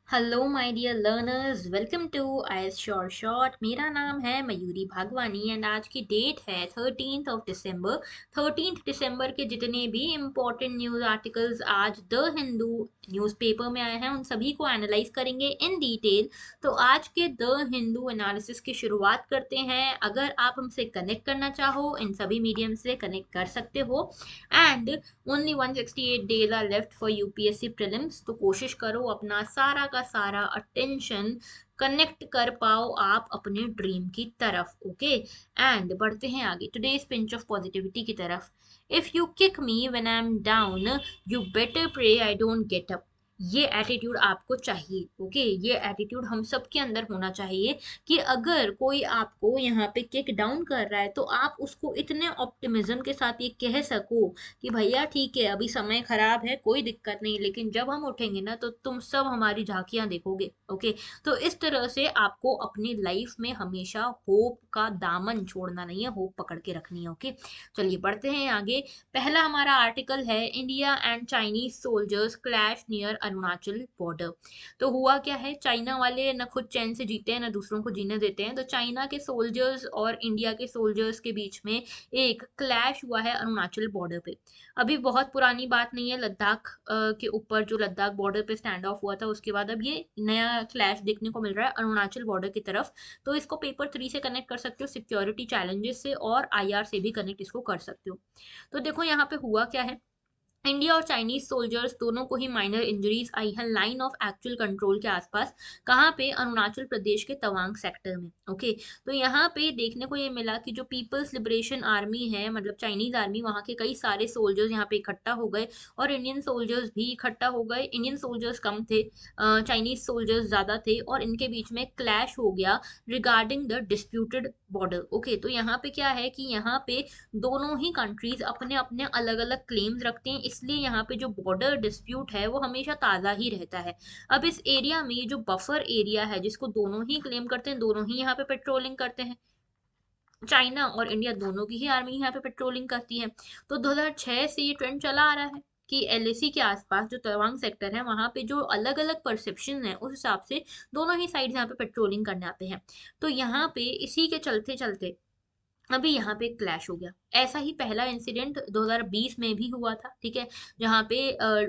Hello my dear learners, welcome to IAS short short. मेरा नाम है मयूरी भागवानी एंड आज की डेट है 13 दिसंबर। 13 दिसंबर के जितने भी इम्पोर्टेंट न्यूज़ आर्टिकल्स आज द हिंदू न्यूज़पेपर में आए हैं उन सभी को एनालाइज करेंगे इन डिटेल। तो आज के द हिंदू एनालिसिस की शुरुआत करते हैं। अगर आप हमसे कनेक्ट करना चाहो इन सभी मीडियम से कनेक्ट कर सकते हो। And only 168 days are left for UPSC prelims, तो कोशिश करो अपना सारा का सारा अटेंशन कनेक्ट कर पाओ आप अपने ड्रीम की तरफ। ओके, एंड बढ़ते हैं आगे टुडेस पिंच ऑफ पॉजिटिविटी की तरफ। If you kick me when I am down, you better pray I don't get up. ये एटीट्यूड आपको चाहिए। ओके, ये एटीट्यूड हम सब के अंदर होना चाहिए कि अगर कोई आपको यहाँ पे किक डाउन कर रहा है तो आप उसको इतने ऑप्टिमिज्म के साथ ये कह सको कि भैया ठीक है, अभी समय खराब है, कोई दिक्कत नहीं, लेकिन जब हम उठेंगे ना तो तुम सब हमारी झांकियां देखोगे। ओके, तो इस तरह से आपको अपनी लाइफ में हमेशा होप का दामन छोड़ना नहीं है, होप पकड़ के रखनी है। ओके, चलिए बढ़ते हैं आगे। पहला हमारा आर्टिकल है India and Chinese soldiers clash near Arunachal border. तो हुआ क्या है, चाइना वाले न खुद चैन से जीते हैं न दूसरों को जीने देते हैं। तो चाइना के सोल्जर्स और इंडिया के सोल्जर्स के बीच में एक क्लैश हुआ है अरुणाचल बॉर्डर पे। अभी बहुत पुरानी बात नहीं है, लद्दाख के ऊपर जो लद्दाख बॉर्डर पे स्टैंड ऑफ हुआ था उसके बाद अब ये नया क्लैश देखने को मिल रहा है अरुणाचल बॉर्डर की तरफ। तो इसको पेपर 3 से कनेक्ट कर सकते हो, सिक्योरिटी चैलेंजेस से, और आईआर से भी कनेक्ट इसको कर सकते हो। तो देखो यहाँ पे हुआ क्या है। इंडिया और चाइनीज सोल्जर्स दोनों को ही माइनर इंजरीज आई हैं लाइन ऑफ एक्चुअल कंट्रोल के आसपास। कहाँ पे, अरुणाचल प्रदेश के तवांग सेक्टर में। ओके, तो यहाँ पे देखने को ये मिला कि जो पीपल्स लिबरेशन आर्मी है, मतलब चाइनीज आर्मी, वहाँ के कई सारे सोल्जर्स यहाँ पे इकट्ठा हो गए और इंडियन सोल्जर्स भी इकट्ठा हो गए। इंडियन सोल्जर्स कम थे, चाइनीज सोल्जर्स ज्यादा थे, और इनके बीच में क्लैश हो गया regarding the disputed border. Okay, तो यहाँ पे क्या है कि यहाँ पे दोनों ही कंट्रीज अपने अपने अलग अलग क्लेम्स रखते हैं, इसलिए यहाँ पे जो बॉर्डर डिस्प्यूट है वो हमेशा ताज़ा ही रहता है। अब इस एरिया में जो बफर एरिया है जिसको दोनों ही क्लेम करते हैं, दोनों ही यहाँ पे पेट्रोलिंग करते हैं। चाइना और इंडिया दोनों की ही आर्मी यहाँ पे पेट्रोलिंग करती है। तो 2006 से ये ट्रेंड चला आ रहा है कि एलएसी के आसपास जो तवांग सेक्टर है वहां पे जो अलग अलग परसेप्शन है उस हिसाब से दोनों ही साइड यहाँ पे पेट्रोलिंग करने आते हैं। तो यहाँ पे इसी के चलते चलते अभी यहाँ पे क्लैश हो गया। ऐसा ही पहला इंसिडेंट 2020 में भी हुआ था, ठीक है, जहाँ पे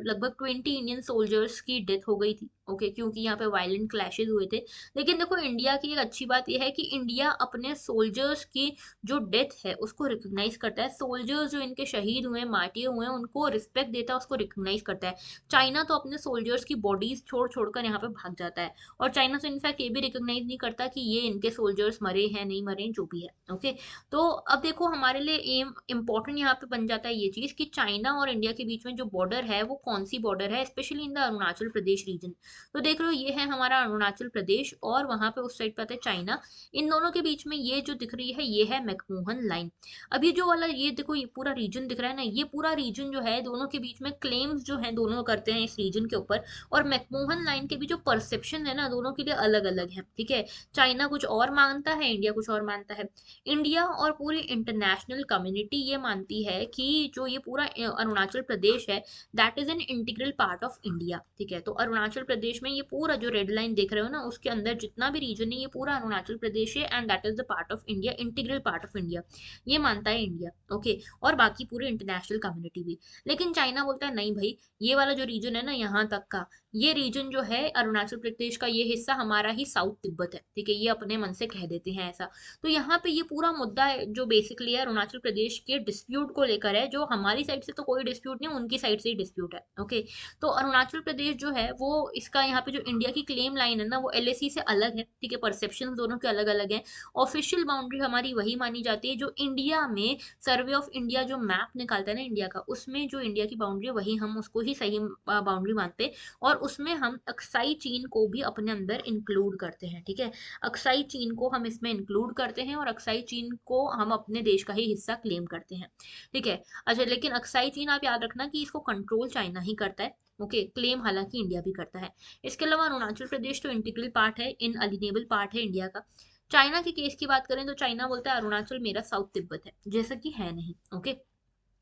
लगभग 20 इंडियन सोल्जर्स की डेथ हो गई थी। ओके, क्योंकि यहाँ पे वायलेंट क्लैशेस हुए थे। लेकिन देखो, इंडिया की एक अच्छी बात यह है कि इंडिया अपने सोल्जर्स की जो डेथ है उसको रिकॉग्नाइज करता है। सोल्जर्स जो इनके शहीद हुए, मार्टियर हुए हैं, उनको रिस्पेक्ट देता है, उसको रिकॉग्नाइज करता है। चाइना तो अपने सोल्जर्स की बॉडीज छोड़ छोड़ कर यहाँ पे भाग जाता है, और चाइना तो इनफैक्ट ये भी रिकॉग्नाइज नहीं करता कि ये इनके सोल्जर्स मरे हैं नहीं मरे हैं, जो भी है। ओके, तो अब देखो हमारे लिए एम इम्पोर्टेंट यहाँ पे बन जाता है ये चीज कि चाइना और इंडिया के बीच में जो बॉर्डर है वो कौन सी बॉर्डर है, specially in the Arunachal Pradesh region. तो देख लो, ये है हमारा अरुणाचल प्रदेश और वहां पे उस साइड पे आता है चाइना। इन दोनों के बीच में ये जो दिख रही है ये है मैकमोहन लाइन। अभी जो वाला ये देखो, ये पूरा रीजन दिख रहा है ना, ये पूरा रीजन जो है दोनों के बीच में क्लेम्स जो है दोनों करते हैं इस रीजन के ऊपर। और मैकमोहन लाइन के भी जो परसेप्शन है ना दोनों के लिए अलग अलग है, ठीक है। चाइना कुछ और मानता है, इंडिया कुछ और मानता है। इंडिया और पूरी इंटरनेशनल कम्युनिटी ये मानती है कि जो ये पूरा अरुणाचल प्रदेश है that is an integral part of India, ठीक है। तो अरुणाचल प्रदेश में ये पूरा जो रेड लाइन देख रहे हो ना उसके अंदर जितना भी रीजन है ये पूरा अरुणाचल प्रदेश है, and that is the part of India, integral part of India, ये मानता है इंडिया। ओके, और बाकी पूरी इंटरनेशनल कम्युनिटी भी। लेकिन चाइना बोलता है नहीं भाई, ये वाला जो रीजन है ना यहाँ तक का, ये रीजन जो है अरुणाचल प्रदेश का ये हिस्सा हमारा ही साउथ तिब्बत है, ठीक है, ये अपने मन से कह देते हैं ऐसा। तो यहाँ पे ये पूरा मुद्दा है जो बेसिकली है अरुणाचल प्रदेश के डिस्प्यूट को लेकर है, जो हमारी साइड से तो कोई डिस्प्यूट नहीं, उनकी साइड से ही डिस्प्यूट है। ओके, तो अरुणाचल प्रदेश जो है वो इसका यहाँ पे जो इंडिया की क्लेम लाइन है ना वो एलएसी से अलग है, ठीक है, परसेप्शन दोनों के अलग अलग है। ऑफिशियल बाउंड्री हमारी वही मानी जाती है जो इंडिया में सर्वे ऑफ इंडिया जो मैप निकालता है ना इंडिया का, उसमें जो इंडिया की बाउंड्री है वही हम उसको ही सही बाउंड्री मानते हैं। और उसमें हम अक्साई चीन को भी अपने अंदर इंक्लूड करते हैं, ठीक है। अक्साई चीन को हम इसमें इंक्लूड करते हैं और अक्साई चीन को हम अपने देश का ही हिस्सा क्लेम करते हैं, ठीक है। अच्छा, लेकिन अक्साई चीन आप याद रखना कि इसको कंट्रोल चाइना ही करता है। ओके, क्लेम हालांकि इंडिया भी करता है। इसके अलावा अरुणाचल प्रदेश तो इंटीग्रल पार्ट है, इन अलिनेबल पार्ट है इंडिया का। चाइना के केस की बात करें तो चाइना बोलता है अरुणाचल मेरा साउथ तिब्बत है, जैसा कि है नहीं। ओके,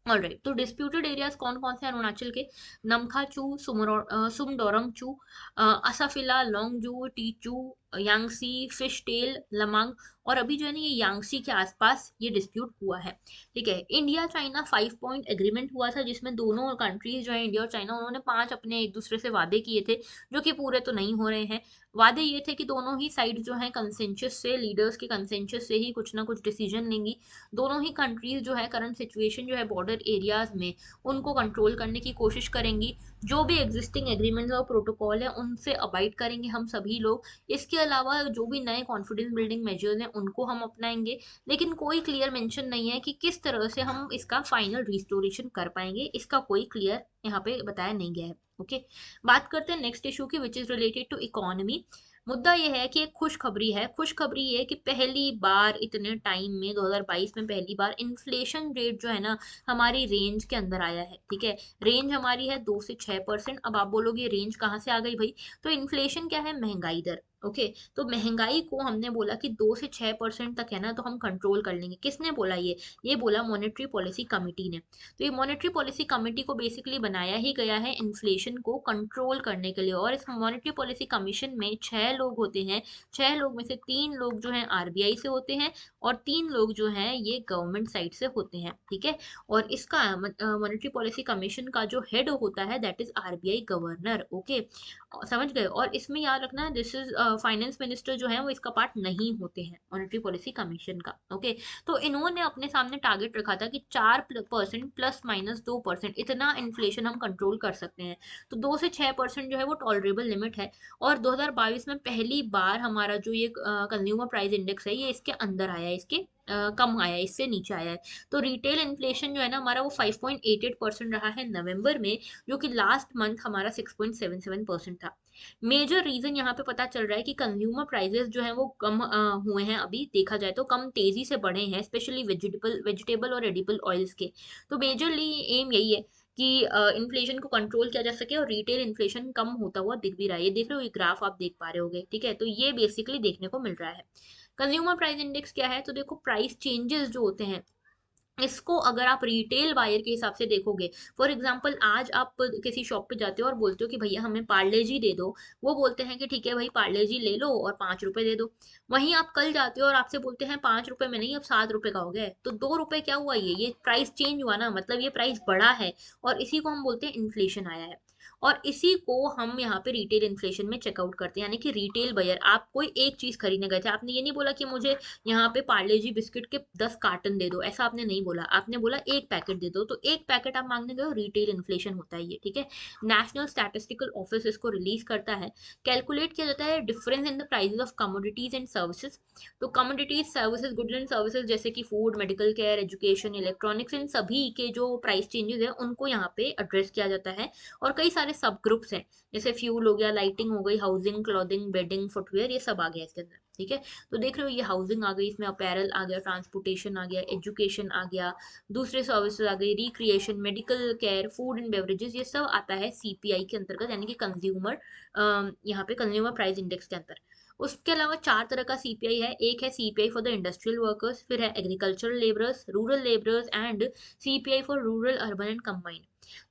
ऑलराइट, तो डिस्प्यूटेड एरियाज कौन कौन से हैं अरुणाचल के? नमखाचू, सुमडोरंगचू, असाफिला, लोंगजू, टीचू, यांगसी, फिश टेल, लमांग, और अभी जो है ना ये यांगसी के आसपास ये डिस्प्यूट हुआ है। ठीक है, इंडिया चाइना 5 पॉइंट एग्रीमेंट हुआ था, जिसमें दोनों कंट्रीज जो है इंडिया और चाइना, उन्होंने 5 अपने एक दूसरे से वादे किए थे, जो कि पूरे तो नहीं हो रहे हैं। वादे ये थे कि दोनों ही साइड जो है कंसेंसस से, लीडर्स के कंसेंसस से ही कुछ ना कुछ डिसीजन लेंगी। दोनों ही कंट्रीज जो है करंट सिचुएशन जो है बॉर्डर एरियाज में, उनको कंट्रोल करने की कोशिश करेंगी। जो भी एग्जिस्टिंग एग्रीमेंट्स और प्रोटोकॉल है उनसे अबाइड करेंगे हम सभी लोग। इसके अलावा जो भी नए कॉन्फिडेंस बिल्डिंग मेजर्स हैं उनको हम अपनाएंगे, लेकिन कोई क्लियर मेंशन नहीं है कि किस तरह से हम इसका फाइनल रिस्टोरेशन कर पाएंगे, इसका कोई क्लियर यहाँ पे बताया नहीं गया है। ओके, बात करते हैं नेक्स्ट इशू की, which is related to economy. मुद्दा यह है कि एक खुशखबरी है। खुशखबरी ये है कि पहली बार इतने टाइम में 2022 में पहली बार इन्फ्लेशन रेट जो है ना हमारी रेंज के अंदर आया है। ठीक है, रेंज हमारी है 2 से 6%। अब आप बोलोगे रेंज कहाँ से आ गई भाई? तो इन्फ्लेशन क्या है? महंगाई दर। ओके, तो महंगाई को हमने बोला कि 2 से 6% तक है ना तो हम कंट्रोल कर लेंगे। किसने बोला ये बोला मॉनेटरी पॉलिसी कमिटी ने। तो ये मॉनेटरी पॉलिसी कमिटी को बेसिकली बनाया ही गया है इन्फ्लेशन को कंट्रोल करने के लिए, और इस मॉनेटरी पॉलिसी कमीशन में 6 लोग होते हैं। 6 लोग में से 3 लोग जो हैं आरबीआई से होते हैं, और 3 लोग जो हैं ये गवर्नमेंट साइड से होते हैं। ठीक है, और इसका मॉनेटरी पॉलिसी कमीशन का जो हेड होता है that is RBI governor. Okay, समझ गए? और इसमें याद रखना दिस इज फाइनेंस मिनिस्टर जो है वो इसका पार्ट नहीं होते हैं मॉनेटरी पॉलिसी कमीशन का। ओके, तो इन्होंने अपने सामने टारगेट रखा था कि 4% ±2% इतना इन्फ्लेशन हम कंट्रोल कर सकते हैं। तो 2 से 6% जो है वो टॉलरेबल लिमिट है। और 2022 में पहली बार हमारा जो ये कंज्यूमर प्राइस इंडेक्स है ये इसके अंदर आया है, इसके कम आया है, इससे नीचे आया है। तो रिटेल इन्फ्लेशन जो है ना हमारा वो 5.88% रहा है नवंबर में, जो कि लास्ट मंथ हमारा 6.77% था। मेजर रीजन यहाँ पे पता चल रहा है कि कंज्यूमर प्राइसेस जो है वो कम हुए हैं, अभी देखा जाए तो कम तेजी से बढ़े हैं, स्पेशली वेजिटेबल और एडिबल ऑयल्स के। तो मेजरली एम यही है कि इन्फ्लेशन को कंट्रोल किया जा सके, और रिटेल इन्फ्लेशन कम होता हुआ दिख भी रहा है। ये देख रहे हो, ये ग्राफ आप देख पा रहे होगे। ठीक है, तो ये बेसिकली देखने को मिल रहा है। कंज्यूमर प्राइस इंडेक्स क्या है? तो देखो, प्राइस चेंजेस जो होते हैं इसको अगर आप रिटेल बायर के हिसाब से देखोगे, फॉर एग्जांपल आज आप किसी शॉप पे जाते हो और बोलते हो कि भैया हमें पार्ले जी दे दो, वो बोलते हैं कि ठीक है भाई पार्ले जी ले लो और 5 रुपए दे दो। वहीं आप कल जाते हो और आपसे बोलते हैं 5 रुपए में नहीं अब 7 रुपए का हो गया है, तो 2 रुपए क्या हुआ? ये प्राइस चेंज हुआ ना, मतलब ये प्राइस बढ़ा है, और इसी को हम बोलते हैं इन्फ्लेशन आया है। और इसी को हम यहाँ पे रिटेल इन्फ्लेशन में चेकआउट करते हैं, यानी कि रिटेल बायर, आप कोई एक चीज खरीदने गए थे, आपने ये नहीं बोला कि मुझे यहाँ पे पार्ले जी बिस्किट के 10 कार्टन दे दो, ऐसा आपने नहीं बोला, आपने बोला एक पैकेट दे दो, तो एक पैकेट आप मांगने गए हो, रिटेल इन्फ्लेशन होता है ये। ठीक है, नेशनल स्टैटिस्टिकल ऑफिस इसको रिलीज करता है। कैलकुलेट किया जाता है difference in the prices of commodities and services. तो commodities, services, goods and services जैसे कि food, medical care, education, electronics, इन सभी के जो प्राइस चेंजेस है उनको यहाँ पे एड्रेस किया जाता है। और कई सारे सब ग्रुप्स हैं, जैसे फ्यूल हो गया, लाइटिंग हो गई, हाउसिंग, क्लॉथिंग, बेडिंग, फुटवेयर, ये सब आ गया इसके अंदर। ठीक है, तो देख रहे हो ये हाउसिंग आ गई, इसमें अपैरल आ गया, ट्रांसपोर्टेशन आ गया, एजुकेशन आ गया, दूसरे सर्विसेज आ गई, recreation, medical care, food and beverages, ये सब आता है सीपीआई के अंतर्गत, यानी कि कंज्यूमर, यहाँ पे कंज्यूमर प्राइस इंडेक्स के अंदर। उसके अलावा 4 तरह का सीपीआई है। एक है CPI for the industrial workers, फिर है agricultural labourers, rural labourers, and CPI for rural, urban and combined.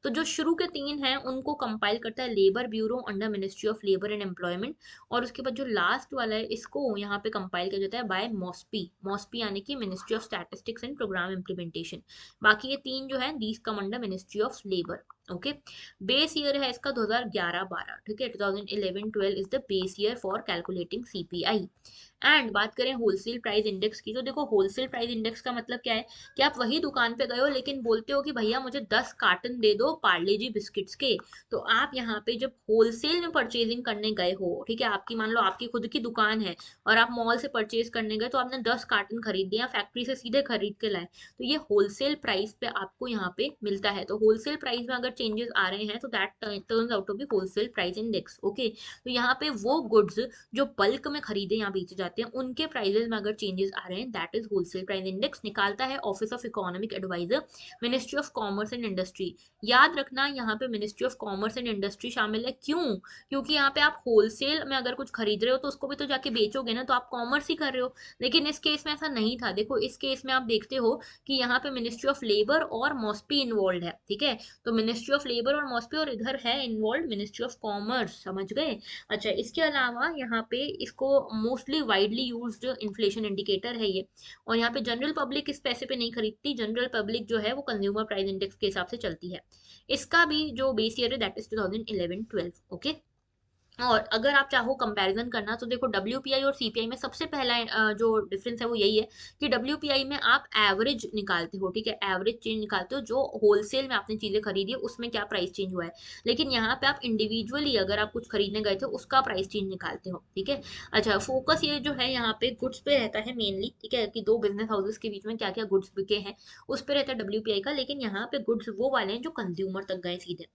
तो जो शुरू के 3 हैं उनको कंपाइल करता है labour bureau under ministry of labour and employment. और उसके बाद जो लास्ट वाला है इसको यहाँ पे कंपाइल किया जाता है बाय मॉस्पी, मॉस्पी यानी कि ministry of statistics and programme implementation. बाकी ये 3 जो है these come under ministry of labour. Okay, base year है इसका 2011-12। ठीक है, 2011-12 is the base year for calculating CPI. And बात करें होलसेल प्राइस इंडेक्स की, तो देखो होलसेल प्राइस इंडेक्स का मतलब क्या है कि आप वही दुकान पे गए हो लेकिन बोलते हो कि भैया मुझे 10 कार्टन दे दो पार्ले जी बिस्किट्स के। तो आप यहाँ पे जब होलसेल में परचेजिंग करने गए हो, ठीक है, आपकी मान लो आपकी खुद की दुकान है और आप मॉल से परचेज करने गए, तो आपने 10 कार्टन खरीद दिया, फैक्ट्री से सीधे खरीद के लाए, तो ये होलसेल प्राइस पे आपको यहाँ पे मिलता है। तो होलसेल प्राइस में अगर चेंजेस आ रहे हैं तो that turns out to be wholesale price index. Okay, तो यहाँ पे वो गुड्स जो बल्क में खरीदे या बेचे जाते हैं उनके प्राइजेस में अगर चेंजेस आ रहे हैं that is wholesale price index. निकालता है office of economic adviser, ministry of commerce and industry. याद रखना यहाँ पे ministry of commerce and industry शामिल है, क्यों? क्योंकि यहाँ पे आप होलसेल में अगर कुछ खरीद रहे हो तो उसको भी तो जाके बेचोगे ना, तो आप कॉमर्स ही कर रहे हो। लेकिन इस केस में ऐसा नहीं था। देखो इस केस में आप देखते हो कि यहाँ पे मिनिस्ट्री ऑफ लेबर और मॉस्पी इन्वॉल्व है, ठीक है। तो मिनिस्ट्री ऑफ लेबर और मॉस्पी, और इधर है इन्वॉल्व मिनिस्ट्री ऑफ कॉमर्स, समझ गए। अच्छा, इसके अलावा यहाँ पे इसको mostly widely used inflation indicator है ये। और यहाँ पे जनरल पब्लिक इस पैसे पे नहीं खरीदती, जनरल पब्लिक जो है वो कंज्यूमर प्राइस इंडेक्स के हिसाब से चलती है। इसका भी जो बेस ईयर है दैट इज 2011-12। ओके, और अगर आप चाहो कंपैरिजन करना तो देखो WPI और CPI में सबसे पहला जो डिफरेंस है वो यही है कि WPI में आप एवरेज निकालते हो, ठीक है, एवरेज चेंज निकालते हो जो होलसेल में आपने चीजें खरीदी है उसमें क्या प्राइस चेंज हुआ है। लेकिन यहाँ पे आप इंडिविजुअली अगर आप कुछ खरीदने गए थे उसका प्राइस चेंज निकालते हो, ठीक है। अच्छा, फोकस ये जो है यहाँ पे गुड्स पे रहता है मेनली, ठीक है, कि दो बिजनेस हाउसेस के बीच में क्या क्या गुड्स बिके हैं उस पे रहता है WPI का। लेकिन यहाँ पे गुड्स वो वाले हैं जो कंज्यूमर तक गए सीधे।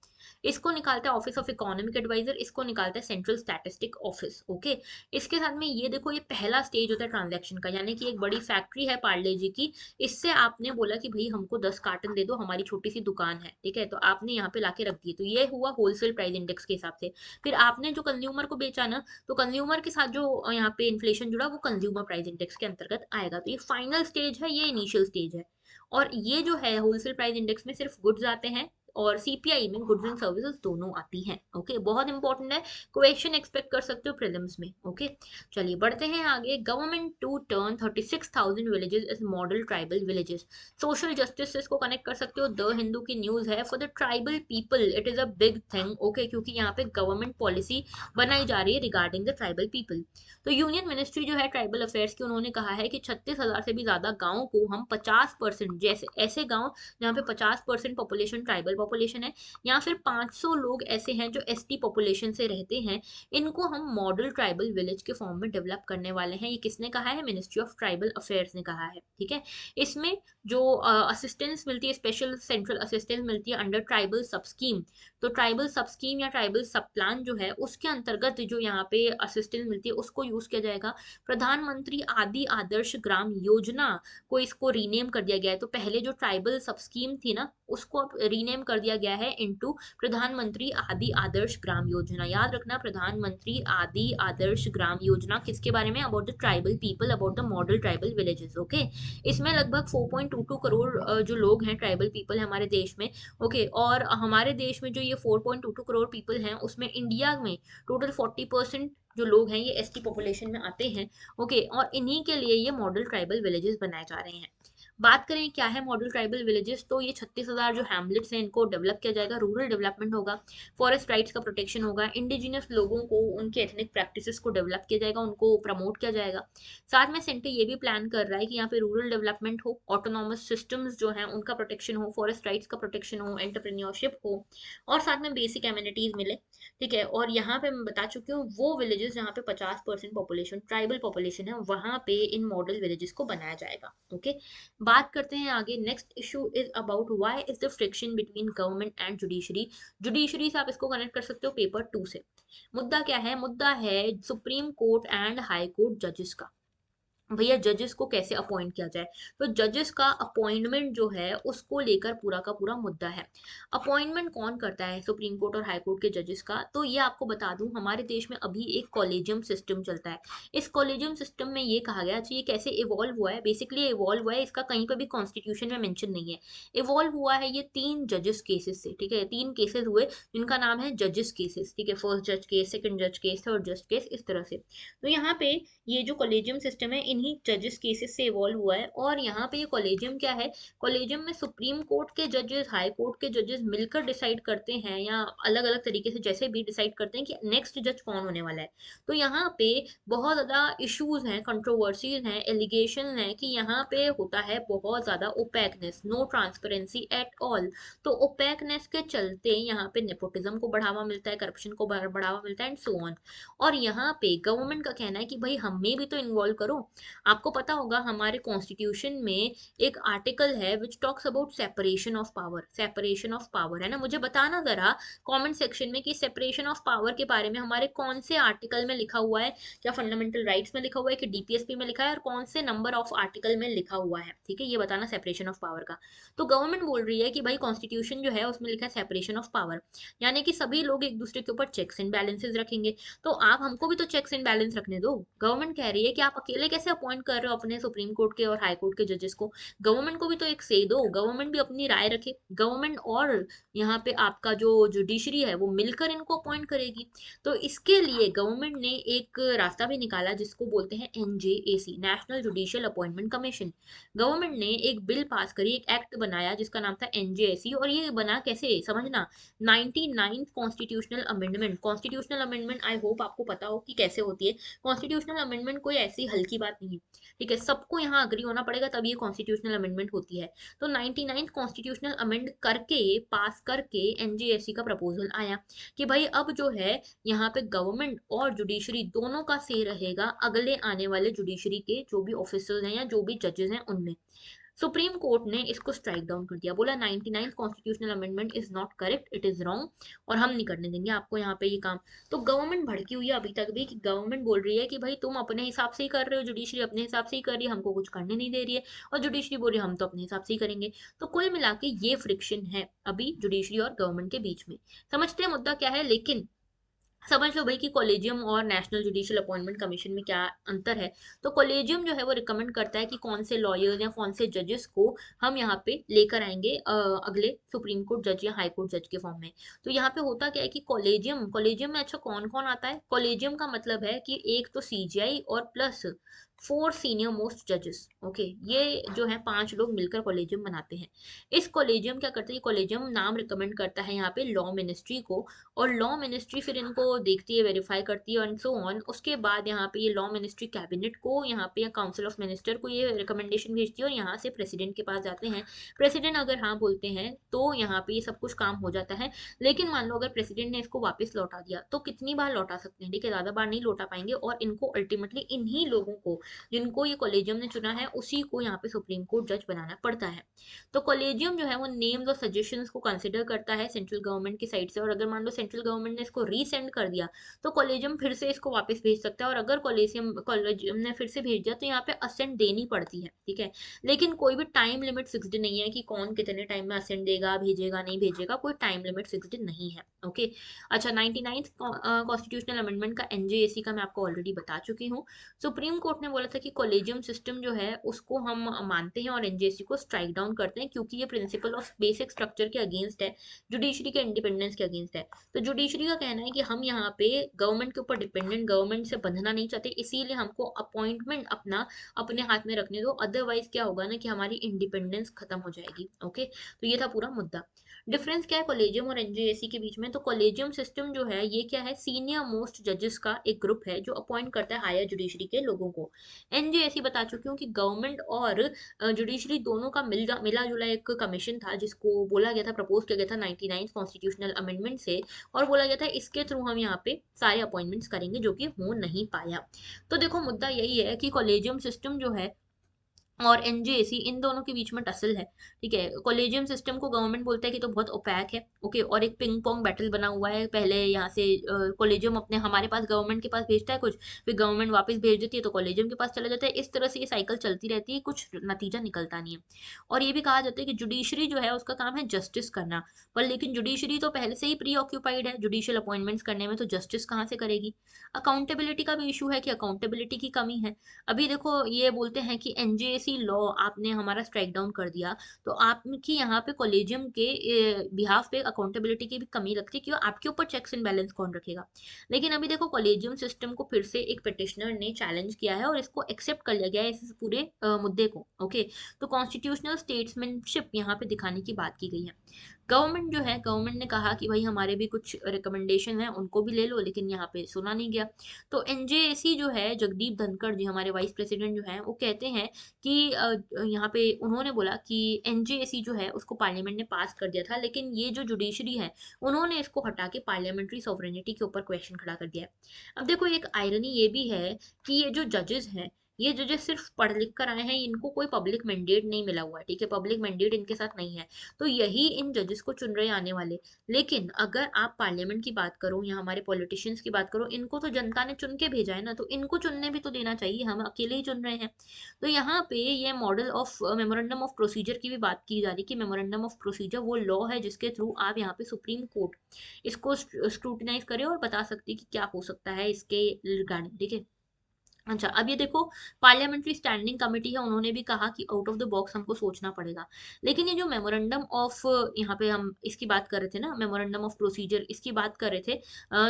इसको निकालता है ऑफिस ऑफ इकोनॉमिक एडवाइजर, इसको निकालता है सेंट्रल स्टैटिस्टिक ऑफिस। ओके, इसके साथ में ये देखो ये पहला स्टेज होता है ट्रांजैक्शन का, यानी कि एक बड़ी फैक्ट्री है पार्ले जी की, इससे आपने बोला कि भाई हमको 10 कार्टन दे दो, हमारी छोटी सी दुकान है, ठीक है, तो आपने यहाँ पे लाके रख दिए, तो ये हुआ होलसेल प्राइस इंडेक्स के हिसाब से। फिर आपने जो कंज्यूमर को बेचा ना, तो कंज्यूमर के साथ जो यहाँ पे इन्फ्लेशन जुड़ा वो कंज्यूमर प्राइस इंडेक्स के अंतर्गत आएगा। तो ये फाइनल स्टेज है, ये इनिशियल स्टेज है। और ये जो है होलसेल प्राइस इंडेक्स में सिर्फ गुड्स आते हैं, और CPI में गुड्स एंड सर्विसेज दोनों आती हैं। ओके, बहुत इंपॉर्टेंट है, क्वेश्चन एक्सपेक्ट कर सकते हो प्रीलिम्स में। ओके, चलिए बढ़ते हैं आगे। Government to turn 36,000 villages as model tribal villages. Social justice से इसको कनेक्ट कर सकते हो। द हिंदू की न्यूज है, for the tribal people it is a big thing. Okay, क्योंकि यहाँ पे गवर्नमेंट पॉलिसी बनाई जा रही है रिगार्डिंग द ट्राइबल पीपल। तो यूनियन मिनिस्ट्री जो है ट्राइबल अफेयर्स की, उन्होंने कहा है कि 36,000 से भी ज्यादा गाँव को हम 50%, जैसे ऐसे गाँव जहाँ पे 50% पॉपुलेशन ट्राइबल पॉपुलेशन है, या फिर 500 लोग ऐसे हैं जो ST पॉपुलेशन से रहते हैं, इनको हम मॉडल ट्राइबल विलेज के फॉर्म में डेवलप करने वाले हैं। ये किसने कहा है? मिनिस्ट्री ऑफ ट्राइबल अफेयर्स ने कहा है, ठीक है। इसमें जो असिस्टेंस मिलती है, स्पेशल सेंट्रल असिस्टेंस मिलती है अंडर ट्राइबल सब स्कीम। तो ट्राइबल सब स्कीम या ट्राइबल सब प्लान जो है उसके अंतर्गत जो यहाँ पे असिस्टेंस मिलती है उसको यूज किया जाएगा। प्रधानमंत्री आदि आदर्श ग्राम योजना को इसको रीनेम कर दिया गया है। तो पहले जो ट्राइबल सब स्कीम थी ना उसको अब रीनेम कर दिया गया है इनटू प्रधानमंत्री आदि आदर्श ग्राम योजना। याद रखना, प्रधानमंत्री आदि आदर्श ग्राम योजना किसके बारे में? About the tribal people, about the model tribal villages. Okay, इसमें लगभग 4.22 करोड़ जो लोग हैं ट्राइबल पीपल है हमारे देश में। ओके, और हमारे देश में जो ये 4.22 करोड़ पीपल हैं उसमें इंडिया में टोटल 40% जो लोग हैं ये ST पॉपुलेशन में आते हैं। ओके, और इन्हीं के लिए ये मॉडल ट्राइबल विलेजेस बनाए जा रहे हैं। बात करें क्या है मॉडल ट्राइबल विलेजेस, तो ये 36,000 जो हैमलेट्स हैं इनको डेवलप किया जाएगा। रूरल डेवलपमेंट होगा, फॉरेस्ट राइट्स का प्रोटेक्शन होगा, इंडिजिनियस लोगों को उनके एथनिक प्रैक्टिसेस को डेवलप किया जाएगा, उनको प्रमोट किया जाएगा। साथ में सेंटर ये भी प्लान कर रहा है कि यहाँ पे रूरल डेवलपमेंट हो, ऑटोनॉमस सिस्टम्स जो हैं उनका प्रोटेक्शन हो, फॉरेस्ट राइट्स का प्रोटेक्शन हो, एंटरप्रेन्योरशिप हो, और साथ में बेसिक एमिनिटीज मिले, ठीक है। और यहाँ पे मैं बता चुकी हूँ वो विलेजेस जहाँ पे 50% पॉपुलेशन ट्राइबल पॉपुलेशन है वहां पे इन मॉडल विलेजेस को बनाया जाएगा। ओके, बात करते हैं आगे। Next issue is about why is the friction between government and judiciary. Judiciary से आप इसको कनेक्ट कर सकते हो पेपर 2 से। मुद्दा क्या है? मुद्दा है supreme court and high court जजेस का। भैया जजेस को कैसे अपॉइंट किया जाए, तो जजेस का अपॉइंटमेंट जो है उसको लेकर पूरा का पूरा मुद्दा है। अपॉइंटमेंट कौन करता है सुप्रीम कोर्ट और हाई कोर्ट के जजेस का? तो ये आपको बता दूं, हमारे देश में अभी एक कॉलेजियम सिस्टम चलता है। इस कॉलेजियम सिस्टम में ये कहा गया, अच्छा ये कैसे इवॉल्व हुआ है? बेसिकली इवॉल्व हुआ है, इसका कहीं पर भी कॉन्स्टिट्यूशन में मेंशन नहीं है। इवॉल्व हुआ है ये 3 जजेस केसेस से, ठीक है, 3 केसेस हुए जिनका नाम है जजेस केसेस, ठीक है, फर्स्ट जज केस, सेकंड जज केस, थर्ड जज केस, इस तरह से। तो यहाँ पे ये जो कॉलेजियम सिस्टम है इन्हीं जजेस केसेस से इवॉल्व हुआ है। और यहाँ पे ये कॉलेजियम क्या है? कॉलेजियम में सुप्रीम कोर्ट के जजेस, हाई कोर्ट के जजेस मिलकर डिसाइड करते हैं, या अलग अलग तरीके से जैसे भी डिसाइड करते हैं कि नेक्स्ट जज कौन होने वाला है। तो यहाँ पे बहुत ज्यादा इश्यूज हैं, कंट्रोवर्सीज हैं, एलिगेशन है कि यहाँ पे होता है बहुत ज्यादा opaqueness, no transparency at all. तो ओपेकनेस के चलते यहाँ पे नेपोटिज्म को बढ़ावा मिलता है, करप्शन को बढ़ावा मिलता है, एंड सो ऑन। और यहाँ पे गवर्नमेंट का कहना है कि भाई हमें भी तो इन्वॉल्व करो। आपको पता होगा हमारे कॉन्स्टिट्यूशन में एक आर्टिकल है which talks about separation of power, separation of power, है ना। मुझे बताना जरा कमेंट सेक्शन में कि सेपरेशन ऑफ पावर के बारे में हमारे कौन से आर्टिकल में लिखा हुआ है, क्या फंडामेंटल राइट्स में लिखा हुआ है कि डीपीएसपी में लिखा है, और कौन से नंबर ऑफ आर्टिकल में लिखा हुआ है, ठीक है, ये बताना सेपरेशन ऑफ पावर का। तो गवर्नमेंट बोल रही है कि भाई कॉन्स्टिट्यूशन जो है उसमें लिखा है सेपरेशन ऑफ पावर, यानी कि सभी लोग एक दूसरे के ऊपर चेक्स एंड बैलेंसेस रखेंगे। तो आप हमको भी तो चेक्स एंड बैलेंस रखने दो। गवर्नमेंट कह रही है कि आप अकेले कैसे अपॉइंट कर रहे हो अपने सुप्रीम कोर्ट के और हाई कोर्ट के जजेस को, गवर्नमेंट को भी तो एक से दो, गवर्नमेंट भी अपनी राय रखे। गवर्नमेंट और यहाँ पे आपका जो जुडिशरी है वो मिलकर इनको अपॉइंट करेगी। तो इसके लिए गवर्नमेंट ने एक रास्ता भी निकाला जिसको बोलते हैं NJAC, national judicial appointment commission. Government ने एक बिल पास करी, एक एक्ट बनाया जिसका नाम था एनजेएसी, और ये बना कैसे समझना, 99th constitutional amendment. Constitutional amendment I hope आपको पता हो कि कैसे होती है। कॉन्स्टिट्यूशनल अमेंडमेंट कोई ऐसी हल्की बात नहीं है, ठीक है, सबको यहाँ अग्री होना पड़ेगा तब ये कॉन्स्टिट्यूशनल अमेंडमेंट होती है। तो 99th कॉन्स्टिट्यूशनल अमेंड करके पास करके एनजेएसी का प्रपोजल आया कि भाई अब जो है यहाँ पे गवर्नमेंट और जुडिशरी दोनों का से रहेगा अगले आने वाले जुडिशरी के जो भी ऑफिसर्स हैं या जो भी जजेस हैं उनमें। सुप्रीम कोर्ट ने इसको स्ट्राइक डाउन कर दिया, बोला 99th constitutional amendment is not correct, it is wrong, और हम नहीं करने देंगे आपको यहाँ पे ये काम। तो गवर्नमेंट भड़की हुई है अभी तक भी, कि गवर्नमेंट बोल रही है कि भाई तुम अपने हिसाब से ही कर रहे हो, जुडिशरी अपने हिसाब से ही कर रही है, हमको कुछ करने नहीं दे रही है, और जुडिशरी बोल रही है हम तो अपने हिसाब से ही करेंगे। तो कुल मिला के ये फ्रिक्शन है अभी जुडिशरी और गवर्नमेंट के बीच में। समझते हैं मुद्दा क्या है, लेकिन समझ लो भाई कि कॉलेजियम और नेशनल जुडिशियल अपॉइंटमेंट कमीशन में क्या अंतर है। तो कॉलेजियम जो है वो रिकमेंड करता है कि कौन से लॉयर्स या कौन से जजेस को हम यहाँ पे लेकर आएंगे अगले सुप्रीम कोर्ट जज या हाई कोर्ट जज के फॉर्म में। तो यहाँ पे होता क्या है कि कॉलेजियम, कॉलेजियम में अच्छा कौन कौन आता है, कॉलेजियम का मतलब है कि एक तो सीजीआई और प्लस 4 सीनियर मोस्ट जजेस, ओके, ये जो है 5 लोग मिलकर कॉलेजियम बनाते हैं। इस कॉलेजियम क्या करते हैं, कॉलेजियम नाम रिकमेंड करता है यहाँ पे लॉ मिनिस्ट्री को, और लॉ मिनिस्ट्री फिर इनको देखती है, वेरीफाई करती है एंड सो ऑन। उसके बाद यहाँ पे ये लॉ मिनिस्ट्री कैबिनेट को यहाँ पे या काउंसिल ऑफ मिनिस्टर को ये रिकमेंडेशन भेजती है, और यहाँ से प्रेसिडेंट के पास जाते हैं। प्रेसिडेंट अगर हाँ बोलते हैं तो यहाँ पे ये सब कुछ काम हो जाता है। लेकिन मान लो अगर प्रेसिडेंट ने इसको वापस लौटा दिया तो कितनी बार लौटा सकते हैं, ठीक है, ज्यादा बार नहीं लौटा पाएंगे, और इनको अल्टीमेटली इन्हीं लोगों को जिनको ये कॉलेजियम ने चुना है उसी को यहाँ पे सुप्रीम कोर्ट जज बनाना पड़ता है। तो कॉलेजियम जो है वो नेम्स और सजेशंस को कंसिडर करता है सेंट्रल गवर्नमेंट की साइड से, और अगर मान लो सेंट्रल गवर्नमेंट ने इसको रीसेंड कर दिया तो कॉलेजियम फिर से इसको वापस भेज सकता है, और अगर कॉलेजियम ने फिर से भेज दिया तो यहाँ पे असेंट देनी पड़ती है, ठीक है। लेकिन कोई भी टाइम लिमिट फिक्स्ड नहीं है कि कौन कितने टाइम में असेंट देगा, भेजेगा नहीं भेजेगा, कोई टाइम लिमिट फिक्स्ड नहीं है, ओके। अच्छा, 99th कॉन्स्टिट्यूशनल अमेंडमेंट का एनजेएसी का मैं आपको ऑलरेडी बता चुकी हूँ। सुप्रीम कोर्ट ने बोला था कि कॉलेजियम सिस्टम जो है उसको हम मानते हैं और एनजेसी को स्ट्राइक डाउन करते हैं, क्योंकि ये प्रिंसिपल ऑफ बेसिक स्ट्रक्चर के अगेंस्ट है, जुडिशरी के इंडिपेंडेंस के अगेंस्ट है। तो जुडिशरी का कहना है कि हम यहाँ पे गवर्नमेंट के ऊपर डिपेंडेंट, गवर्नमेंट से बंधना नहीं चाहते, इसीलिए हमको अपॉइंटमेंट अपना अपने हाथ में रखने दो, अदरवाइज क्या होगा ना कि हमारी इंडिपेंडेंस खत्म हो जाएगी, ओके। तो ये था पूरा मुद्दा। डिफरेंस क्या है कॉलेजियम और एनजेएसी के बीच में, तो कॉलेजियम सिस्टम जो है ये क्या है, सीनियर मोस्ट जजेस का एक ग्रुप है जो अपॉइंट करता है हायर जुडिशरी के लोगों को। एनजेएसी बता चुकी हूँ कि गवर्नमेंट और जुडिशरी दोनों का मिला जुला एक कमीशन था जिसको बोला गया था, प्रपोज किया गया था 99th कॉन्स्टिट्यूशनल अमेंडमेंट से, और बोला गया था इसके थ्रू हम यहाँ पे सारे अपॉइंटमेंट्स करेंगे, जो कि हो नहीं पाया। तो देखो मुद्दा यही है कि कॉलेजियम सिस्टम जो है और एनजेएसी इन दोनों के बीच में टसल है, ठीक है। कॉलेजियम सिस्टम को गवर्नमेंट बोलता है कि तो बहुत ओपैक है, ओके, और एक पिंग पोंग बैटल बना हुआ है, पहले यहाँ से कॉलेजियम अपने हमारे पास गवर्नमेंट के पास भेजता है कुछ, फिर गवर्नमेंट वापस भेज देती है तो कॉलेजियम के पास चला जाता है, इस तरह से ये साइकिल चलती रहती है, कुछ नतीजा निकलता नहीं है। और ये भी कहा जाता है कि जुडिशरी जो है उसका काम है जस्टिस करना, पर लेकिन जुडिशरी तो पहले से ही प्री ऑक्यूपाइड है जुडिशियल अपॉइंटमेंट्स करने में, तो जस्टिस कहाँ से करेगी। अकाउंटेबिलिटी का भी इशू है कि अकाउंटेबिलिटी की कमी है। अभी देखो ये बोलते हैं कि एनजेसी लॉ आपने हमारा स्ट्राइक डाउन कर दिया, तो आपकी यहाँ पे कॉलेजियम के बिहाफ पे अकाउंटेबिलिटी की भी कमी लगती है, क्यों, आपके ऊपर चेक्स एंड बैलेंस कौन रखेगा। लेकिन अभी देखो कॉलेजियम सिस्टम को फिर से एक पिटिशनर ने चैलेंज किया है और इसको एक्सेप्ट कर लिया गया है इस पूरे मुद्दे को, ओके। तो कॉन्स्टिट्यूशनल स्टेट्समैनशिप यहाँ पे दिखाने की बात की गई है। गवर्नमेंट जो है, गवर्नमेंट ने कहा कि भाई हमारे भी कुछ रिकमेंडेशन है उनको भी ले लो, लेकिन यहाँ पे सुना नहीं गया। तो एनजेएसी जो है, जगदीप धनखड़ जी हमारे वाइस प्रेसिडेंट जो है वो कहते हैं कि यहाँ पे उन्होंने बोला कि एनजेएसी जो है उसको पार्लियामेंट ने पास कर दिया था, लेकिन ये जो जुडिशरी है उन्होंने इसको हटा के पार्लियामेंट्री सॉवरेनिटी के ऊपर क्वेश्चन खड़ा कर दिया है। अब देखो एक आयरनी ये भी है कि ये जो जजेस हैं ये जजेस सिर्फ पढ़ लिख कर आए हैं, इनको कोई पब्लिक मैंडेट नहीं मिला हुआ है, ठीक है, पब्लिक मैंडेट इनके साथ नहीं है, तो यही इन जजेस को चुन रहे हैं आने वाले। लेकिन अगर आप पार्लियामेंट की बात करो या हमारे पॉलिटिशियंस की बात करो, इनको तो जनता ने चुन के भेजा है ना, तो इनको चुनने भी तो देना चाहिए, हम अकेले ही चुन रहे हैं। तो यहाँ पे ये model of memorandum of procedure की भी बात की जा रही कि मेमोरेंडम ऑफ प्रोसीजर वो लॉ है जिसके थ्रू आप यहाँ पे सुप्रीम कोर्ट इसको स्क्रूटिनाइज करे और बता सकती है कि क्या हो सकता है इसके रिगार्डिंग, ठीक है। अच्छा, अब ये देखो, पार्लियामेंट्री स्टैंडिंग कमेटी है, उन्होंने भी कहा कि आउट ऑफ द बॉक्स हमको सोचना पड़ेगा। लेकिन ये जो मेमोरेंडम ऑफ, यहाँ पे हम इसकी बात कर रहे थे ना, मेमोरेंडम ऑफ प्रोसीजर इसकी बात कर रहे थे,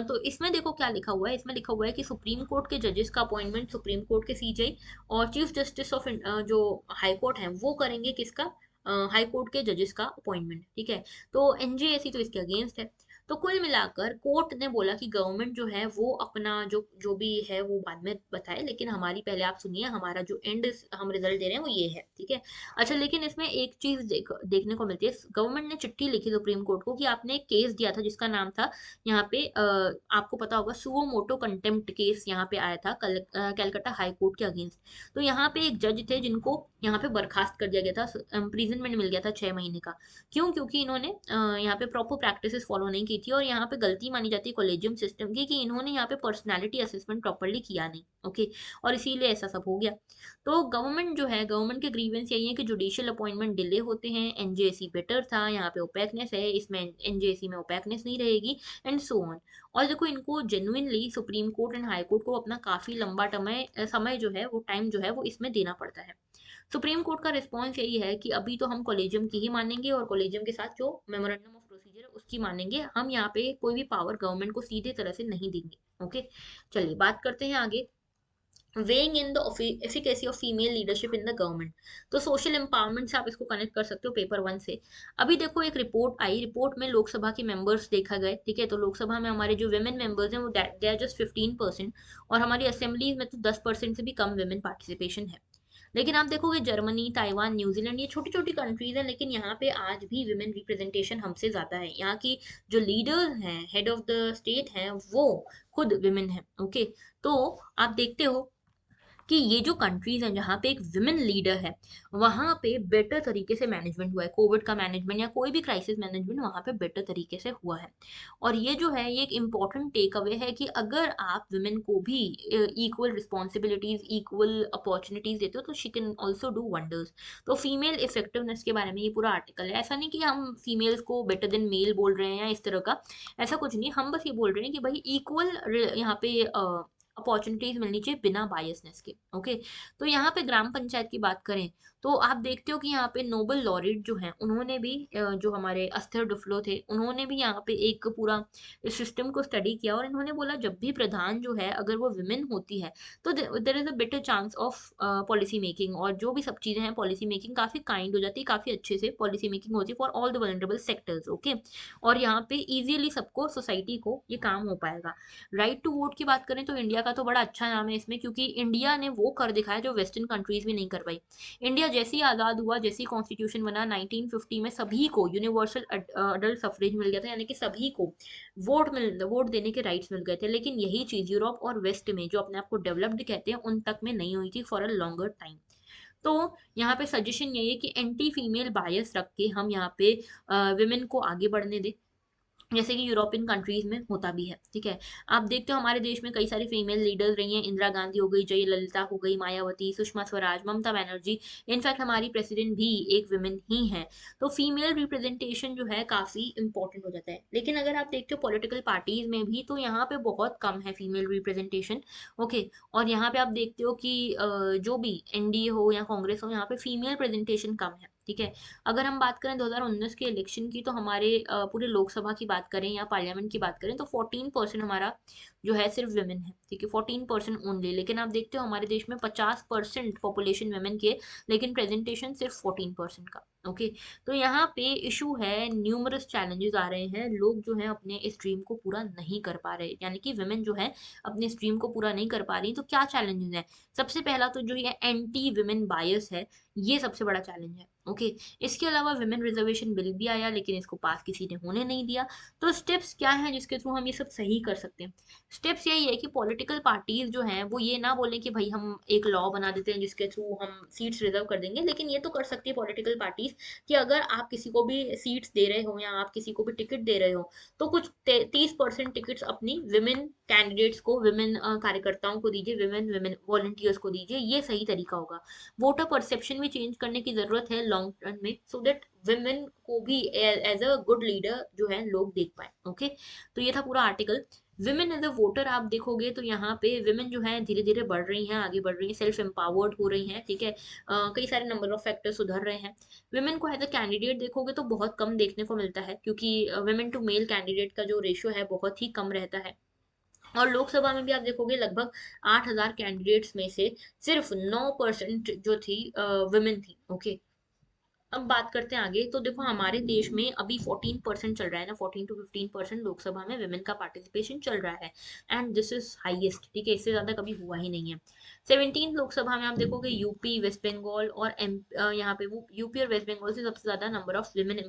तो इसमें देखो क्या लिखा हुआ है, इसमें लिखा हुआ है कि सुप्रीम कोर्ट के जजेस का अपॉइंटमेंट सुप्रीम कोर्ट के सीजेआई और चीफ जस्टिस ऑफ जो हाई कोर्ट है वो करेंगे, किसका, हाई कोर्ट के जजेस का अपॉइंटमेंट, ठीक है। तो एनजेएसी तो इसके अगेंस्ट है। तो कुल मिलाकर कोर्ट ने बोला कि गवर्नमेंट जो है वो अपना जो भी है वो बाद में बताए, लेकिन हमारी पहले आप सुनिए, हमारा जो एंड हम रिजल्ट दे रहे हैं वो ये है, ठीक है। अच्छा, लेकिन इसमें एक चीज देखने को मिलती है, गवर्नमेंट ने चिट्ठी लिखी सुप्रीम कोर्ट को कि आपने एक केस दिया था जिसका नाम था, यहाँ पे आपको पता होगा, सुओ मोटो कंटेम्प्ट केस यहाँ पे आया था कलकत्ता हाई कोर्ट के अगेंस्ट। तो यहाँ पे एक जज थे जिनको यहाँ पे बर्खास्त कर दिया गया था, इम्प्रीजनमेंट मिल गया था 6 महीने का। क्यों? क्योंकि इन्होंने यहाँ पे प्रॉपर प्रैक्टिसेस फॉलो नहीं की थी, और यहाँ पे गलती मानी जाती है कॉलेजियम सिस्टम की कि इन्होंने यहाँ पे पर्सनालिटी असेसमेंट प्रॉपरली किया नहीं, ओके, और इसीलिए ऐसा सब हो गया। तो गवर्नमेंट जो है, गवर्नमेंट के ग्रीवेंस यही है कि जुडिशियल अपॉइंटमेंट डिले होते हैं, एनजेएसी बेटर था, यहाँ पे ओपैकनेस है, इसमें एनजेएसी में ओपैकनेस नहीं रहेगी, एंड सो ऑन। और देखो, इनको genuinely supreme court and high court को अपना काफी लंबा समय जो है वो टाइम जो है वो इसमें देना पड़ता है। सुप्रीम कोर्ट का रिस्पॉन्स यही है कि अभी तो हम कॉलेजियम की ही मानेंगे, और कॉलेजियम के साथ जो मेमोरेंडम ऑफ प्रोसीजर है उसकी मानेंगे, हम यहाँ पे कोई भी पावर गवर्नमेंट को सीधे तरह से नहीं देंगे, ओके। चलिए बात करते हैं आगे, weighing in the efficacy of female leadership in the government. तो सोशल एम्पावरमेंट से आप इसको कनेक्ट कर सकते हो पेपर 1 से। अभी देखो, एक रिपोर्ट आई, रिपोर्ट में लोकसभा के मेंबर्स देखा गए, ठीक है, तो लोकसभा में हमारे जो विमेन मेंबर्स हैं वो दे आर जस्ट 15%, और हमारी असेंबलीज में तो 10% से भी कम विमेन पार्टिसिपेशन है। लेकिन आप देखोगे जर्मनी, ताइवान, न्यूजीलैंड, ये छोटी छोटी कंट्रीज हैं, लेकिन यहाँ पे आज भी विमेन रिप्रेजेंटेशन हमसे ज्यादा है। यहाँ की जो लीडर्स हैं, हेड ऑफ द स्टेट हैं, वो खुद विमेन है, ओके। तो आप देखते हो कि ये जो कंट्रीज हैं जहाँ पे एक विमेन लीडर है, वहाँ पे बेटर तरीके से मैनेजमेंट हुआ है, कोविड का मैनेजमेंट या कोई भी क्राइसिस मैनेजमेंट वहाँ पे बेटर तरीके से हुआ है। और ये जो है, ये एक इम्पॉर्टेंट टेक अवे है कि अगर आप विमेन को भी इक्वल रिस्पॉन्सिबिलिटीज, इक्वल अपॉर्चुनिटीज देते हो, तो she can also do wonders. तो फीमेल इफेक्टिवनेस के बारे में ये पूरा आर्टिकल है। ऐसा नहीं कि हम फीमेल्स को बेटर देन मेल बोल रहे हैं या इस तरह का, ऐसा कुछ नहीं, हम बस ये बोल रहे हैं कि भाई इक्वल यहाँ पे अपॉर्चुनिटीज मिलनी चाहिए बिना बायसनेस के, ओके। तो यहाँ पे ग्राम पंचायत की बात करें, तो आप देखते हो कि यहाँ पे नोबल लॉरेट जो हैं, उन्होंने भी जो हमारे अस्थिर डुफ्लो थे, उन्होंने भी यहाँ पे एक पूरा इस सिस्टम को स्टडी किया, और इन्होंने बोला जब भी प्रधान जो है अगर वो विमेन होती है, तो there is a better chance of policy making, और जो भी सब चीजें हैं पॉलिसी मेकिंग काफी काइंड हो जाती है, काफी अच्छे से पॉलिसी मेकिंग होती है for all the vulnerable sectors, okay. और यहाँ पे इजीली सबको, सोसाइटी को ये काम हो पाएगा। राइट टू वोट की बात करें तो इंडिया का तो बड़ा अच्छा नाम है इसमें, क्योंकि इंडिया ने वो कर दिखाया जो वेस्टर्न कंट्रीज भी नहीं कर पाई। इंडिया जैसे ही आज़ाद हुआ, जैसे ही कॉन्स्टिट्यूशन बना 1950 में, सभी को यूनिवर्सल अडल्ट सफरेज मिल गया था, यानी कि सभी को वोट देने के राइट्स मिल गए थे। लेकिन यही चीज़ यूरोप और वेस्ट में, जो अपने आप को डेवलप्ड कहते हैं, उन तक में नहीं हुई थी फॉर अ लॉन्गर टाइम। तो यहाँ पे सजेशन यही है कि एंटी फीमेल बायस रख के हम यहाँ पे विमेन को आगे बढ़ने दें, जैसे कि यूरोपियन कंट्रीज में होता भी है, ठीक है। आप देखते हो हमारे देश में कई सारी फीमेल लीडर्स रही हैं, इंदिरा गांधी हो गई, जयललिता हो गई, मायावती, सुषमा स्वराज, ममता बनर्जी, इनफैक्ट हमारी प्रेसिडेंट भी एक विमेन ही है। तो फीमेल रिप्रेजेंटेशन जो है काफी इंपॉर्टेंट हो जाता है। लेकिन अगर आप देखते हो पॉलिटिकल पार्टीज में भी, तो यहाँ पे बहुत कम है फीमेल रिप्रेजेंटेशन, ओके। और यहाँ पे आप देखते हो कि जो भी एनडीए हो या कांग्रेस हो, यहाँ पे फीमेल प्रेजेंटेशन कम है, ठीक है। अगर हम बात करें 2019 के इलेक्शन की, तो हमारे पूरे लोकसभा की बात करें या पार्लियामेंट की बात करें, तो 14% हमारा जो है सिर्फ विमेन है, ठीक है, 14% ओनली। लेकिन आप देखते हो हमारे देश में 50% पॉपुलेशन विमेन की है, लेकिन प्रेजेंटेशन सिर्फ 14% का, ओके। तो यहाँ पे इशू है, न्यूमरस चैलेंजेस आ रहे हैं, लोग जो है अपने इस ड्रीम को पूरा नहीं कर पा रहे, यानी कि विमेन जो है अपने इस ड्रीम को पूरा नहीं कर पा रही। तो क्या चैलेंजेस है? सबसे पहला तो जो ये एंटी विमेन बायस है, ये सबसे बड़ा चैलेंज है। ओके, इसके अलावा विमेन रिजर्वेशन बिल भी आया, लेकिन इसको पास किसी ने होने नहीं दिया। तो स्टेप्स क्या हैं जिसके थ्रू हम ये सब सही कर सकते हैं? स्टेप्स यही है कि पॉलिटिकल पार्टीज जो हैं वो ये ना बोलें कि भाई हम एक लॉ बना देते हैं जिसके थ्रू हम सीट्स रिजर्व कर देंगे, लेकिन ये तो कर सकती है पॉलिटिकल पार्टीज कि अगर आप किसी को भी सीट्स दे रहे हो या आप किसी को भी टिकट दे रहे हो, तो कुछ 30% टिकट्स अपनी विमेन कैंडिडेट्स को, विमेन कार्यकर्ताओं को दीजिए, विमेन विमेन वॉलंटियर्स को दीजिए। ये सही तरीका होगा। वोटर परसेप्शन भी चेंज करने की जरूरत है लॉन्ग रन में, सो दैट विमेन को भी एज अ गुड लीडर जो है लोग देख पाए। ओके, तो ये था पूरा article. Women as a voter आप देखोगे तो यहाँ पे विमेन जो है धीरे धीरे बढ़ रही हैं, आगे बढ़ रही हैं, सेल्फ एम्पावर्ड हो रही हैं। ठीक है, कई सारे नंबर ऑफ फैक्टर सुधर रहे हैं। विमेन को एज अ कैंडिडेट देखोगे तो बहुत कम देखने को मिलता है, क्योंकि विमेन टू मेल कैंडिडेट का जो रेशियो है बहुत ही कम रहता है। और लोकसभा में भी आप देखोगे लगभग 8,000 कैंडिडेट्स में से सिर्फ 9% जो थी वुमेन थी। ओके, अब बात करते हैं आगे। तो देखो हमारे देश में अभी 14% चल रहा है ना, 14 to 15% लोकसभा में वुमेन का पार्टिसिपेशन चल रहा है। And this is highest. ठीक है, इससे ज्यादा कभी हुआ ही नहीं है। 17 लोकसभा में आप देखोगे यूपी, वेस्ट बंगाल और यहाँ पे वो यूपी और वेस्ट बंगाल से सबसे ज्यादा नंबर ऑफ वुमेन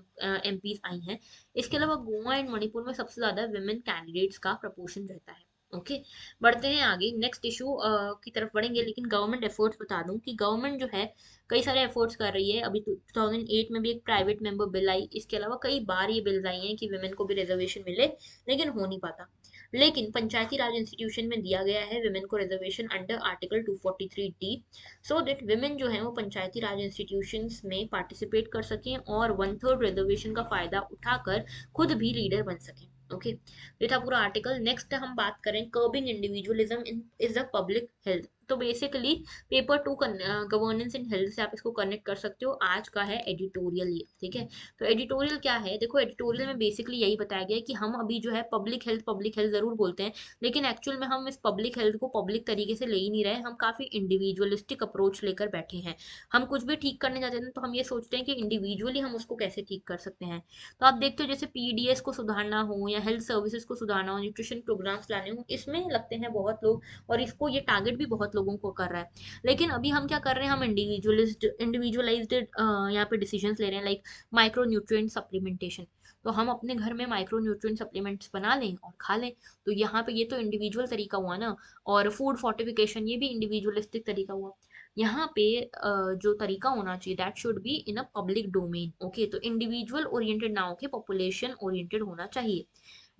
एमपीज आई हैं। इसके अलावा गोवा एंड मणिपुर में सबसे ज्यादा वुमेन कैंडिडेट्स का प्रपोर्शन रहता है। ओके, बढ़ते हैं आगे, नेक्स्ट इशू की तरफ बढ़ेंगे। लेकिन गवर्नमेंट एफर्ट्स बता दूं कि गवर्नमेंट जो है कई सारे एफर्ट्स कर रही है। अभी 2008 में भी एक प्राइवेट मेंबर बिल आई, इसके अलावा कई बार ये बिल्स आई हैं कि वुमेन को भी रिजर्वेशन मिले, लेकिन हो नहीं पाता। लेकिन पंचायती राज इंस्टीट्यूशन में दिया गया है वुमेन को reservation under article 243D, so that women जो है वो पंचायती राज इंस्टीट्यूशंस में पार्टिसिपेट कर सकें और 1/3 रिजर्वेशन का फायदा उठाकर खुद भी लीडर बन सकें। ओके, ये था पूरा आर्टिकल। नेक्स्ट हम बात करें curbing individualism in is the public health. तो basically paper 2 governance in health से आप इसको कनेक्ट कर सकते हो। आज का है एडिटोरियल ये। ठीक है, तो एडिटोरियल क्या है? देखो एडिटोरियल में बेसिकली यही बताया गया है कि हम अभी जो है पब्लिक हेल्थ जरूर बोलते हैं, लेकिन एक्चुअल में हम इस पब्लिक हेल्थ को पब्लिक तरीके से ले ही नहीं रहे। हम काफी इंडिविजुअलिस्टिक अप्रोच लेकर बैठे हैं। हम कुछ भी ठीक करने जाते हैं तो हम ये सोचते हैं कि इंडिविजुअली हम उसको कैसे ठीक कर सकते हैं। तो आप देखते हो जैसे पीडीएस को सुधारना हो या हेल्थ सर्विसेज को सुधारना हो, न्यूट्रिशन प्रोग्राम्स लाने हो, इसमें लगते हैं बहुत लोग और इसको ये टारगेट भी बहुत लोगों को कर रहा है। लेकिन अभी हम क्या कर रहे हैं? हम इंडिविजुअलाइज्ड यहाँ पे डिसीजंस ले रहे हैं, लाइक माइक्रो न्यूट्रिएंट सप्लीमेंटेशन। तो हम अपने घर में माइक्रो न्यूट्रिएंट सप्लीमेंट्स बना लें और खा लें। तो यहाँ पे ये तो इंडिविजुअल तरीका हुआ ना। और फूड फोर्टिफिकेशन, ये भी इंडिविजुअलिस्टिक तरीका हुआ। यहाँ पे जो तरीका होना चाहिए that should be in a public domain. Okay, तो इंडिविजुअल ओरिएंटेड ना होके पॉपुलेशन ओरिएंटेड होना चाहिए।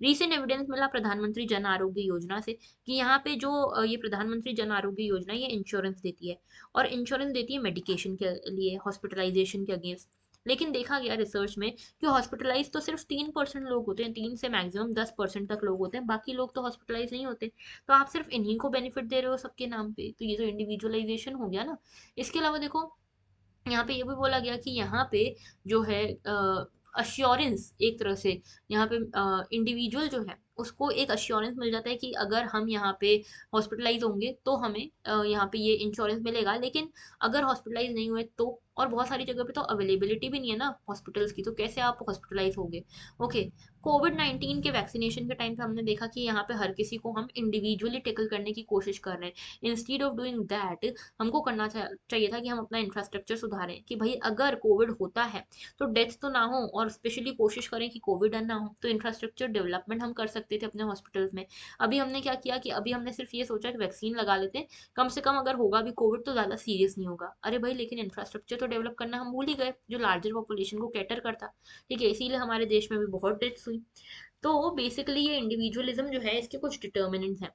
रिसेंट एविडेंस मिला प्रधानमंत्री जन आरोग्य योजना से कि यहाँ पे जो ये प्रधानमंत्री जन आरोग्य योजना ये इंश्योरेंस देती है, और इंश्योरेंस देती है मेडिकेशन के लिए, हॉस्पिटलाइजेशन के अगेंस्ट। लेकिन देखा गया रिसर्च में कि हॉस्पिटलाइज तो सिर्फ 3% लोग होते हैं, 3 से मैक्सिमम 10% तक लोग होते हैं, बाकी लोग तो हॉस्पिटलाइज नहीं होते। तो आप सिर्फ इन्हीं को बेनिफिट दे रहे हो सबके नाम पे, तो ये तो इंडिविजुअलाइजेशन हो गया ना। इसके अलावा देखो यहाँ पे ये भी बोला गया कि यहाँ पे जो है अश्योरेंस एक तरह से, यहाँ पे इंडिविजुअल जो है उसको एक अश्योरेंस मिल जाता है कि अगर हम यहाँ पे हॉस्पिटलाइज होंगे तो हमें यहाँ पे ये इंश्योरेंस मिलेगा। लेकिन अगर हॉस्पिटलाइज नहीं हुए तो, और बहुत सारी जगह पे तो अवेलेबिलिटी भी नहीं है ना हॉस्पिटल्स की, तो कैसे आप हॉस्पिटलाइज होंगे? ओके, कोविड-19 के वैक्सीनेशन के टाइम पे हमने देखा कि यहाँ पे हर किसी को हम इंडिविजुअली टेकल करने की कोशिश कर रहे हैं। इंस्टीड ऑफ डूइंग दैट हमको करना चाहिए था कि हम अपना इंफ्रास्ट्रक्चर सुधारें, कि भाई अगर कोविड होता है तो डेथ तो ना हो, और स्पेशली कोशिश करें कि कोविड ना हो। तो इंफ्रास्ट्रक्चर डेवलपमेंट हम कर सकते थे अपने हॉस्पिटल्स में। अभी हमने क्या किया कि अभी हमने सिर्फ ये सोचा कि वैक्सीन लगा लेते हैं, कम से कम अगर होगा भी कोविड तो ज़्यादा सीरियस नहीं होगा। अरे भाई, लेकिन इंफ्रास्ट्रक्चर तो डेवलप करना हम भूल ही गए जो लार्जर पॉपुलेशन को कैटर करता। ठीक है, इसीलिए हमारे देश में भी बहुत डेथ्स हुई। तो बेसिकली ये इंडिविजुअलिज्म जो है इसके कुछ डिटर्मिनेंट्स हैं।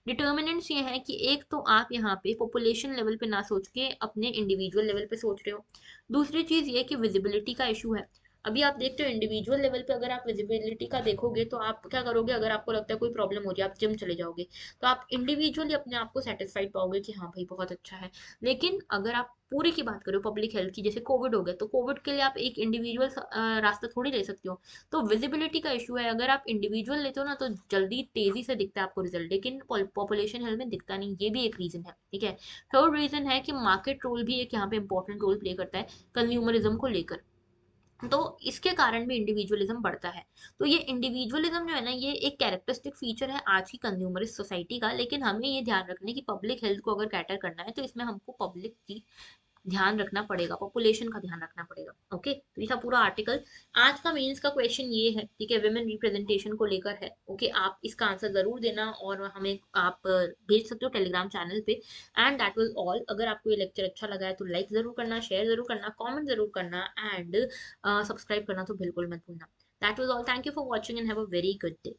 डिटर्मिनेंट्स ये हैं कि एक तो आप यहाँ पे पॉपुलेशन लेवल पे ना सोच के अपने इंडिविजुअल लेवल पे सोच रहे हो। दूसरी चीज ये कि विजिबिलिटी का इशू है। अभी आप देखते हो इंडिविजुअल लेवल पे अगर आप विजिबिलिटी का देखोगे तो आप क्या करोगे? अगर आपको लगता है कोई प्रॉब्लम हो रही है, आप जिम चले जाओगे, तो आप इंडिविजुअली अपने आप को सेटिस्फाइड पाओगे कि हाँ भाई बहुत अच्छा है। लेकिन अगर आप पूरी की बात करो पब्लिक हेल्थ की, जैसे कोविड हो गया, तो कोविड के लिए आप एक इंडिविजुअल रास्ता थोड़ी ले सकते हो। तो विजिबिलिटी का इशू है। अगर आप इंडिविजुअल लेते हो ना तो जल्दी तेजी से दिखता है आपको रिजल्ट, लेकिन पॉपुलेशन हेल्थ में दिखता नहीं। ये भी एक रीजन है। ठीक है, थर्ड रीजन है कि मार्केट रोल भी एक यहाँ पे इंपॉर्टेंट रोल प्ले करता है कंज्यूमरिज्म को लेकर। तो इसके कारण भी इंडिविजुअलिज्म बढ़ता है। तो ये इंडिविजुअलिज्म जो है ना ये एक कैरेक्टरिस्टिक फीचर है आज की कंज्यूमरिस्ट सोसाइटी का। लेकिन हमें ये ध्यान रखना है कि पब्लिक हेल्थ को अगर कैटर करना है तो इसमें हमको पब्लिक की ध्यान रखना पड़ेगा, पॉपुलेशन का ध्यान रखना पड़ेगा। ओके, तो ये था पूरा आर्टिकल। आज का मेंस का क्वेश्चन ये है, ठीक है, विमेन रिप्रेजेंटेशन को लेकर है। ओके, आप इसका आंसर जरूर देना और हमें आप भेज सकते हो टेलीग्राम चैनल पे। And that was all. अगर आपको ये लेक्चर अच्छा लगा है तो लाइक जरूर करना, शेयर जरूर करना, कमेंट जरूर करना एंड सब्सक्राइब करना तो बिल्कुल मत भूलना। That was all. Thank you for watching and have a very good day.